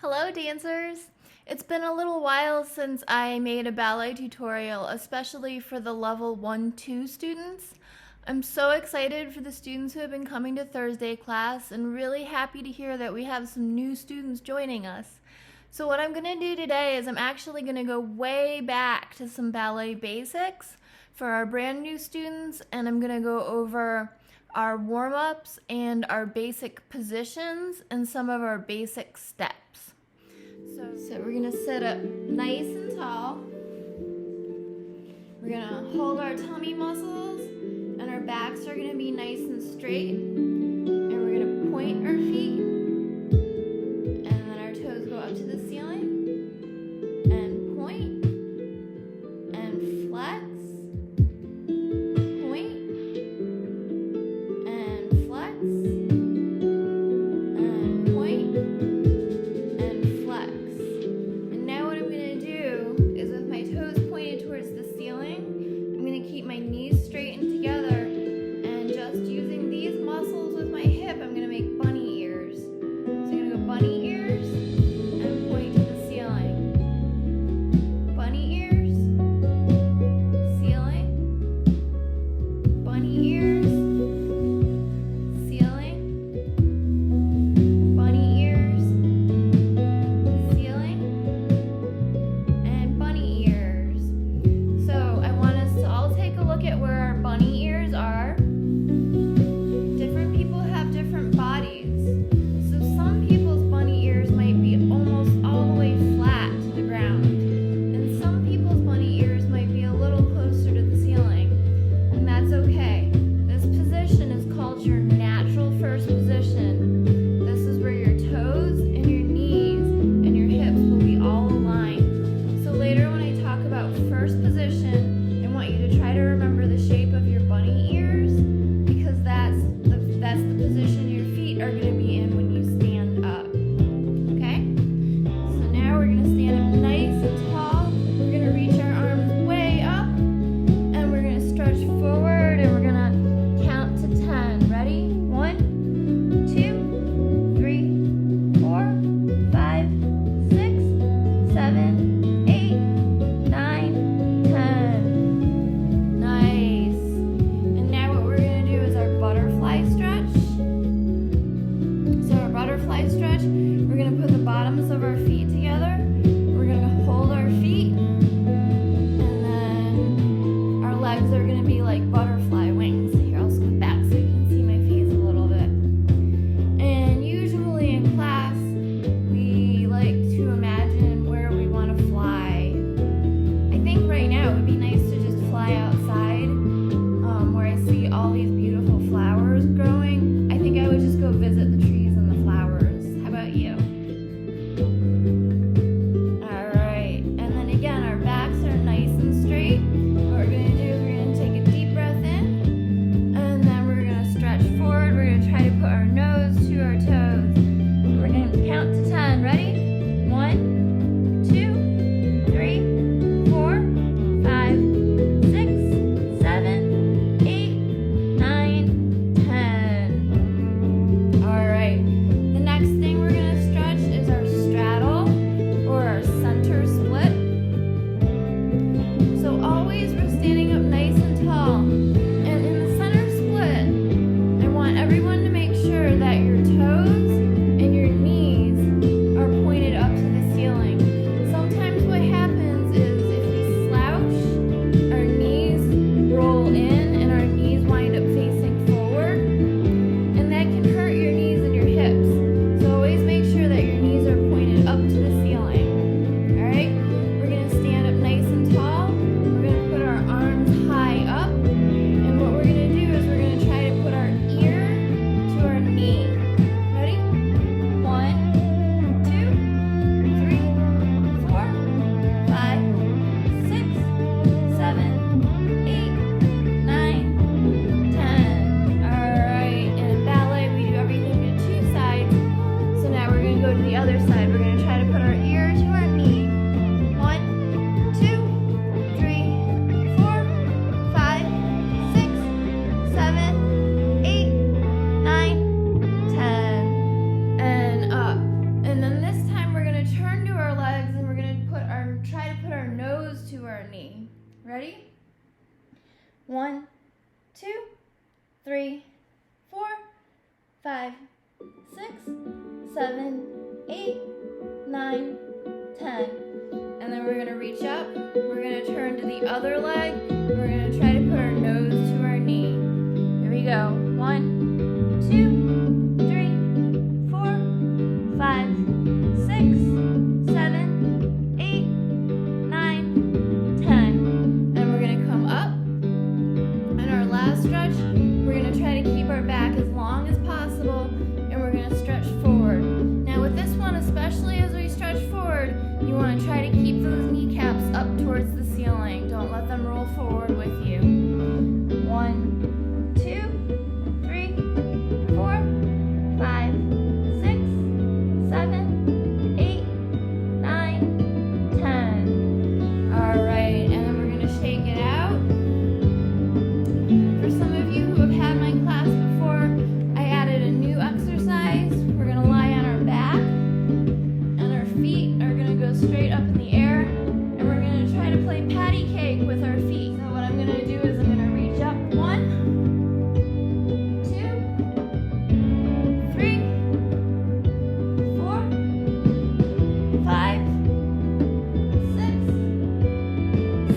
Hello dancers! It's been a little while since I made a ballet tutorial, especially for the level 1-2 students. I'm so excited for the students who have been coming to Thursday class and really happy to hear that we have some new students joining us. So what I'm going to do today is I'm actually going to go way back to some ballet basics for our brand new students, and I'm going to go over our warm-ups and our basic positions and some of our basic steps. So we're gonna sit up nice and tall. We're gonna hold our tummy muscles and our backs are gonna be nice and straight. And we're gonna point our feet and then our toes go up to the ceiling and point and flex. Ready? 1, 2, 3, 4, 5, 6, 7, 8, 9, 10. And then we're gonna reach up, we're gonna turn to the other leg, and we're gonna try to put our nose to our knee. Here we go. 1, 2, 3, 4, 5, 6, 7, 8, 9, 10. And we're gonna come up. In our last stretch, we're gonna try to keep our back as long as possible, and we're gonna stretch forward. Now with this one, especially as we stretch forward, you wanna try to keep those kneecaps up towards the ceiling. Don't let them roll forward with you. 1, 2, 3, 4, 5, 6, 7, 8, 9, 10. All right, and then we're gonna shake it out. For some of you who have had my class before, I added a new exercise. We're gonna lie on our back, and our feet are gonna go straight up in the air, and we're gonna try to play patty cake with our feet. So what I'm gonna do is I'm gonna reach up. 1, 2, 3, 4, 5, 6,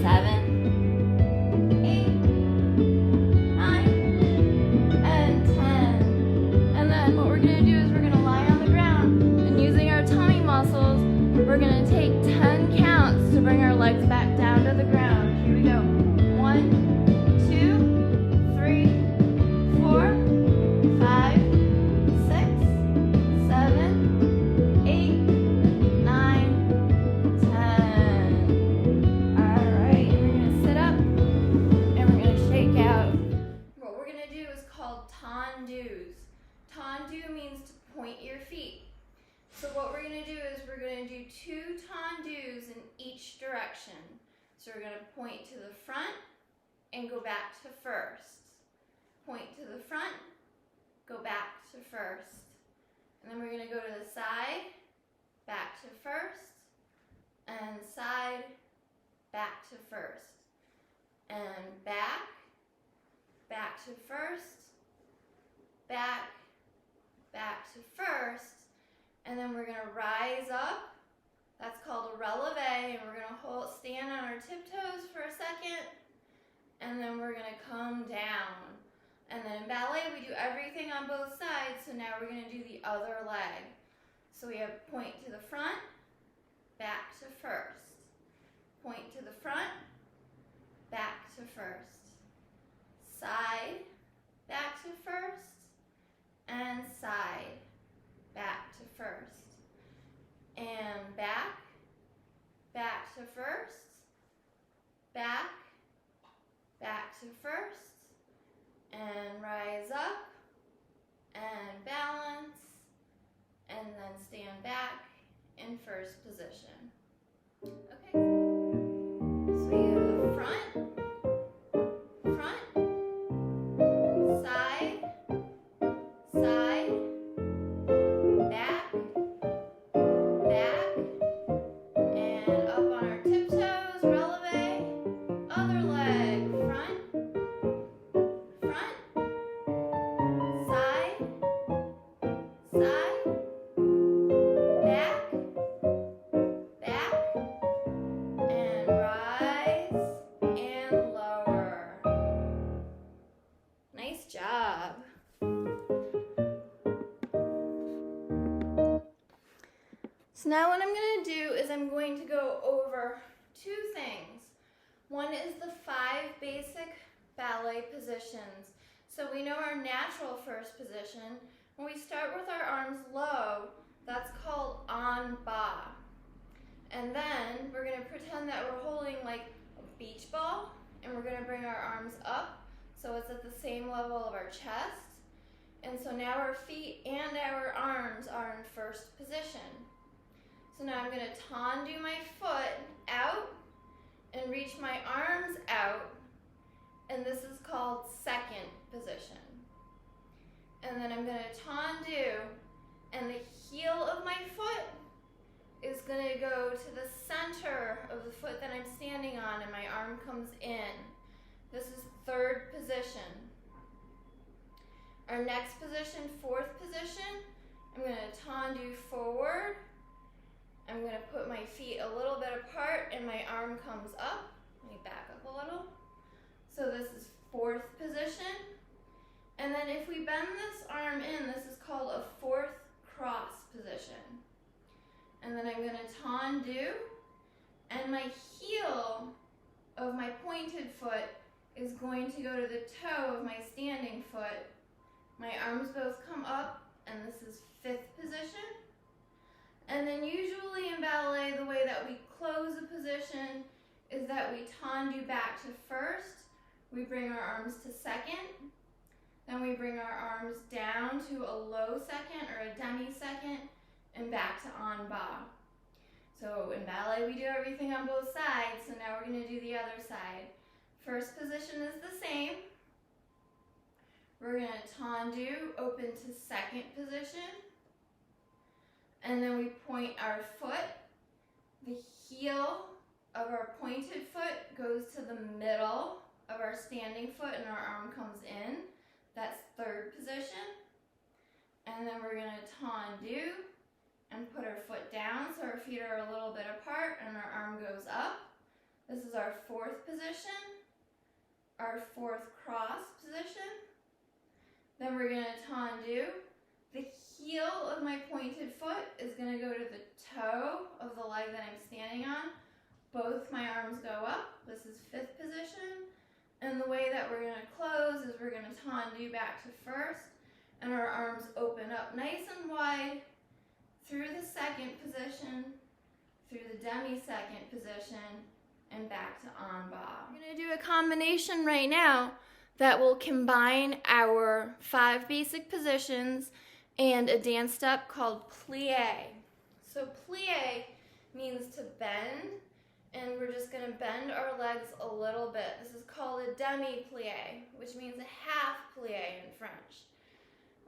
7, 8, 9, and 10. And then what we're gonna do is we're gonna lie on the ground, and using our tummy muscles, we're gonna take 10 counts to bring our legs back down to the ground. Here we go. 1, 2, 3, 4, 5, 6, 7, 8, 9, 10. All right, we're gonna sit up and we're gonna shake out. What we're gonna do is called tendus. Tendu means to point your feet. So what we're gonna do is we're gonna do 2 tendus in each direction. So we're gonna point to the front and go back to first. Point to the front, go back to first. And then we're gonna go to the side, back to first, and side, back to first. And back, back to first, back, back to first. And then we're gonna rise up. That's called a releve, and we're gonna stand on our tiptoes for a second, and then we're gonna come down. And then in ballet, we do everything on both sides, so now we're gonna do the other leg. So we have point to the front, back to first. Point to the front, back to first. Side, back to first, and side, back to first. And back, back to first, back, back to first, and rise up, and balance, and then stand back in first position. Okay, so we have the front, side, side, back, back, and up on our tiptoes, releve, other leg, front, side, side, back, back, and rise and lower. Nice job. So now what I'm going to do is I'm going to go over 2 things. One is the 5 basic ballet positions. So we know our natural first position. When we start with our arms low, that's called en bas. And then we're going to pretend that we're holding like a beach ball, and we're going to bring our arms up so it's at the same level of our chest. And so now our feet and our arms are in first position. So now I'm going to tendu my foot out and reach my arms out, and this is called second position. And then I'm going to tendu, and the heel of my foot is going to go to the center center of the foot that I'm standing on and my arm comes in. This is third position. Our next position, fourth position, I'm going to tendu forward. I'm going to put my feet a little bit apart and my arm comes up. Let me back up a little. So this is fourth position. And then if we bend this arm in, this is called a fourth cross position. And then I'm going to tendu, and my heel of my pointed foot is going to go to the toe of my standing foot. My arms both come up, and this is fifth position. And then usually in ballet, the way that we close a position is that we tendu back to first, we bring our arms to second, then we bring our arms down to a low second or a demi-second, and back to en bas. So in ballet, we do everything on both sides, so now we're going to do the other side. First position is the same. We're going to tendu, open to second position, and then we point our foot. The heel of our pointed foot goes to the middle of our standing foot and our arm comes in. That's third position. And then we're going to tendu and put our foot down so our feet are a little bit apart and our arm goes up. This is our fourth position, our fourth cross position. Then we're going to tendu. The heel of my pointed foot is going to go to the toe of the leg that I'm standing on. Both my arms go up. This is fifth position. And the way that we're going to close is we're going to tendu back to first, and our arms open up nice and wide through the second position, through the demi-second position, and back to en bas. We're going to do a combination right now that will combine our 5 basic positions and a dance step called plie. So plie means to bend, and we're just going to bend our legs a little bit. This is called a demi-plie, which means a half plie in French.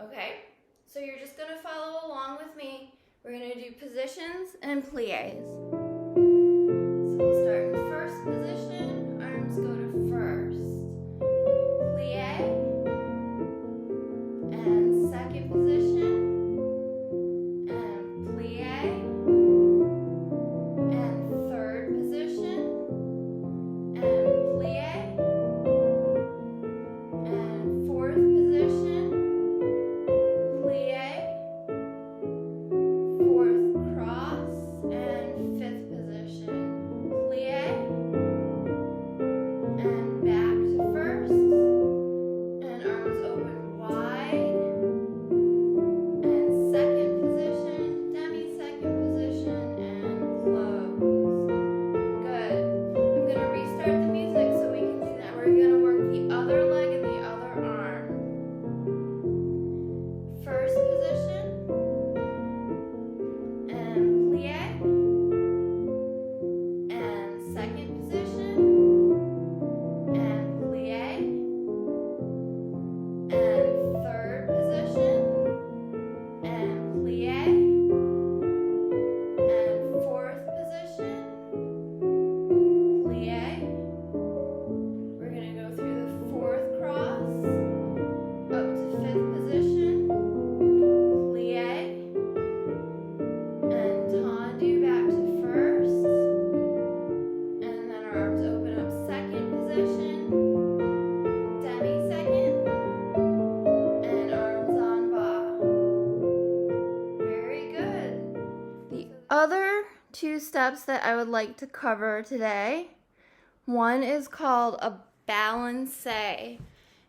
Okay, so you're just going to follow along with me. We're going to do positions and plies. So we'll start in first position, arms go to first. Plie, and second position, and plie, and third position, and plie, and fourth position, plie, fourth cross, and fifth position, plie, and back to first, and arms open wide, and second position, demi-second position, and close. Good. I'm going to restart the music so we can do that. We're going to work the other leg and the other arm. First position, and plie, and second position, and plie, and third position, and plie, and fourth position, plie. We're going to go through the fourth cross, up to fifth position, plie, and tendu back to first, and then our arms open up second position, demi-second, and arms en bas. Very good. The other 2 steps that I would like to cover today, one is called a balancé.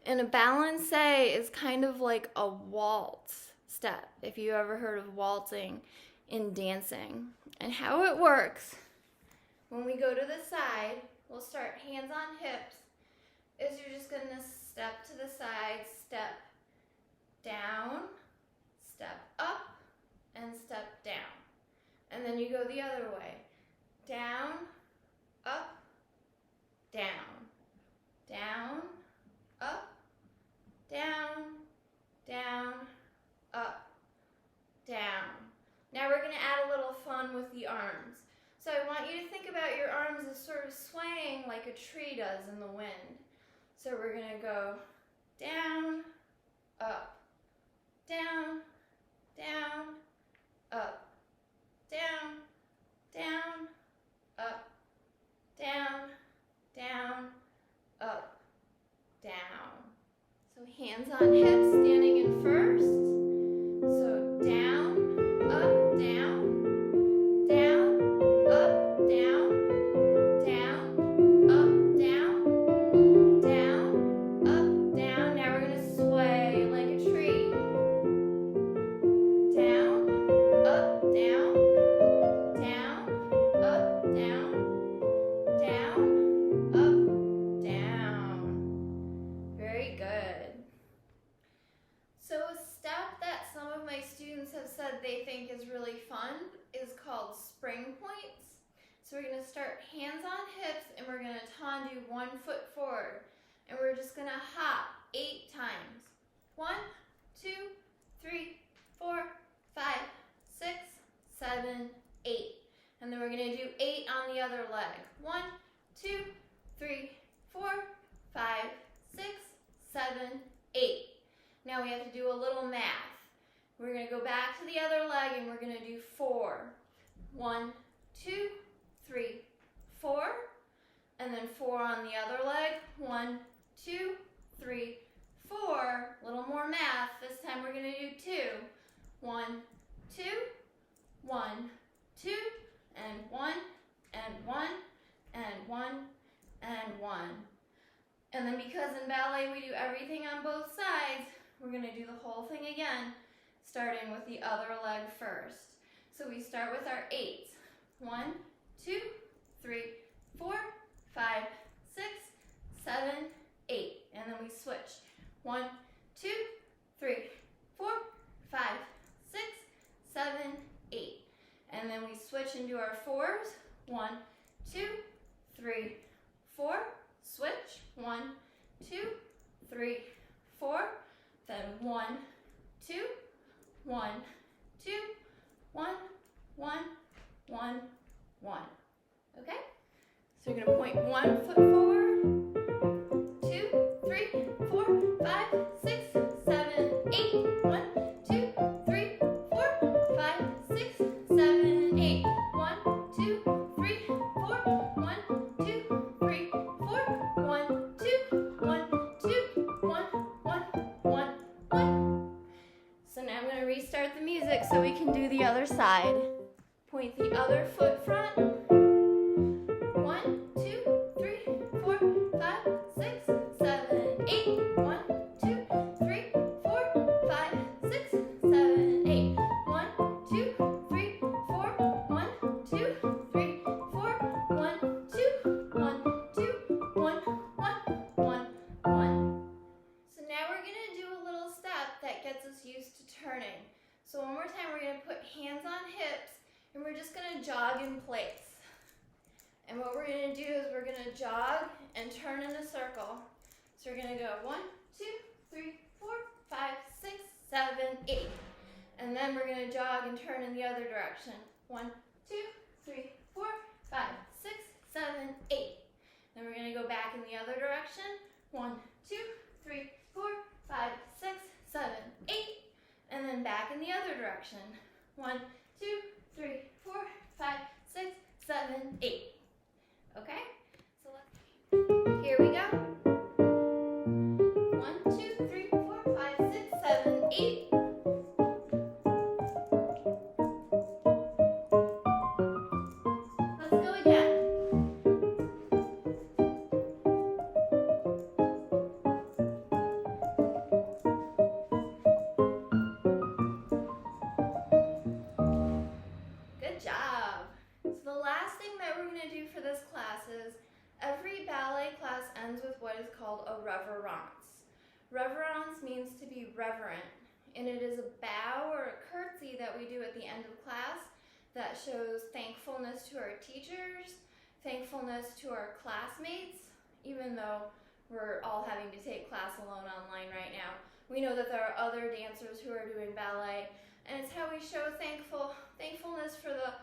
And a balancé is kind of like a waltz step, if you ever heard of waltzing in dancing. And how it works, when we go to the side, we'll start hands on hips, is you're just going to step to the side, step down, step up, and step down. And then you go the other way. Down, up, down, down, up, down, down, up, down. Now we're going to add a little fun with the arms. So I want you to think about your arms as sort of swaying like a tree does in the wind. So we're going to go down, up, down, down, up, down, down, up, down, down, up, down. So hands on hips, standing in first. So down, up, down, down, up, down, down, up, down, down, up, down. Now we're going to sway like a tree. Down, up, down, down, up, down, down, up, down. Very good. So a step that some of my students have said they think is really fun is called spring points. So we're going to start hands on hips and we're going to tendu 1 foot forward. And we're just going to hop 8 times. 1, 2, 3, 4, 5, 6, 7, 8. And then we're going to do 8 on the other leg. 1, 2, 3, 4, 5, 6, 7, 8. Now we have to do a little math. We're going to go back to the other leg and we're going to do 4. 1, 2, 3, 4. And then 4 on the other leg. 1, 2, 3, 4. A little more math. This time we're going to do 2. 1, 2, 1, 2, and 1, and 1, and 1, and 1. And then because in ballet we do everything on both sides, we're going to do the whole thing again, starting with the other leg first. So we start with our 8s. 1, 2, 3, 4, 5, 6, 7, 8. And then we switch. 1, 2, 3, 4, 5, 6, 7, 8. And then we switch and do our 4s. 1, 2, 3, 4. Switch. 1, 2, 3, 4. Then 1, 2, 1, 2, 1, 1, 1, 1. Okay? So you're going to point 1 foot forward. 2, 3, 4, 5, 6, 7, 8. 1, 2, 3, 4, 5, 6, 7, 8. 1, 2, 3, 4. 1, 2, 3, 4. 1, 2, 1, 2, 1, 1, 1, 1. So now I'm going to restart the music so we can do the other side. Point the other foot front. 1, 2, 3, 4, 5, 6, 7, 8. 1, 2, 3, 4, 5, 6, 7, 8. 1, 2, 3, 4. 1, 2, 3, 4. 1, 2, 1, 2, 1, 1, 1, 1. So now we're going to do a little step that gets us used to turning. So one more time, we're going to put hands on hips and we're just going to jog in place. And what we're going to do is we're going to jog and turn in a circle. So we're going to go 1, 2, 3, 4, 5, 6, 7, 8. And then we're going to jog and turn in the other direction. 1, 2, 3, 4, 5, 6, 7, 8. Then we're going to go back in the other direction. 1, 2, 3, 4, 5, 6, 7, 8. And then back in the other direction. 1, 2, 3, 4, 5, 6, 7, 8. Okay? So here we go. 1, 2, 3, 4, 5, 6, 7, 8. Let's go again. Good job. So the last thing that we're going to do for this class is every ballet class ends with what is called a reverence. Reverence means to be reverent, and it is a bow or a curtsy that we do at the end of class that shows thankfulness to our teachers, thankfulness to our classmates, even though we're all having to take class alone online right now. We know that there are other dancers who are doing ballet, and it's how we show thankfulness for the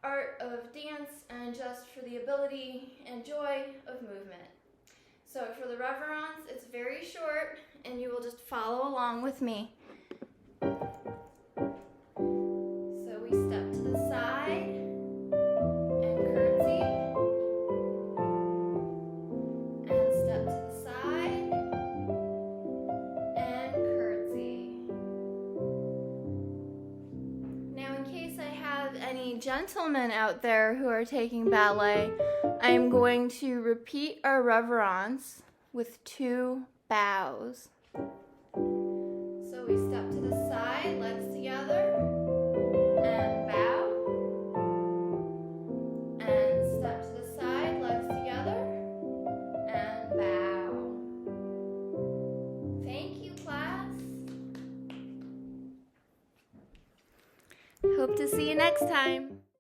art of of dance and just for the ability and joy of movement. So for the reverence, it's very short, and you will just follow along with me. So we step to the side and curtsy, and step to the side and curtsy. Now, in case I have any gentlemen out there who are taking ballet, I am going to repeat our reverence with 2 bows. So we step to the side, legs together, and bow. And step to the side, legs together, and bow. Thank you, class. Hope to see you next time.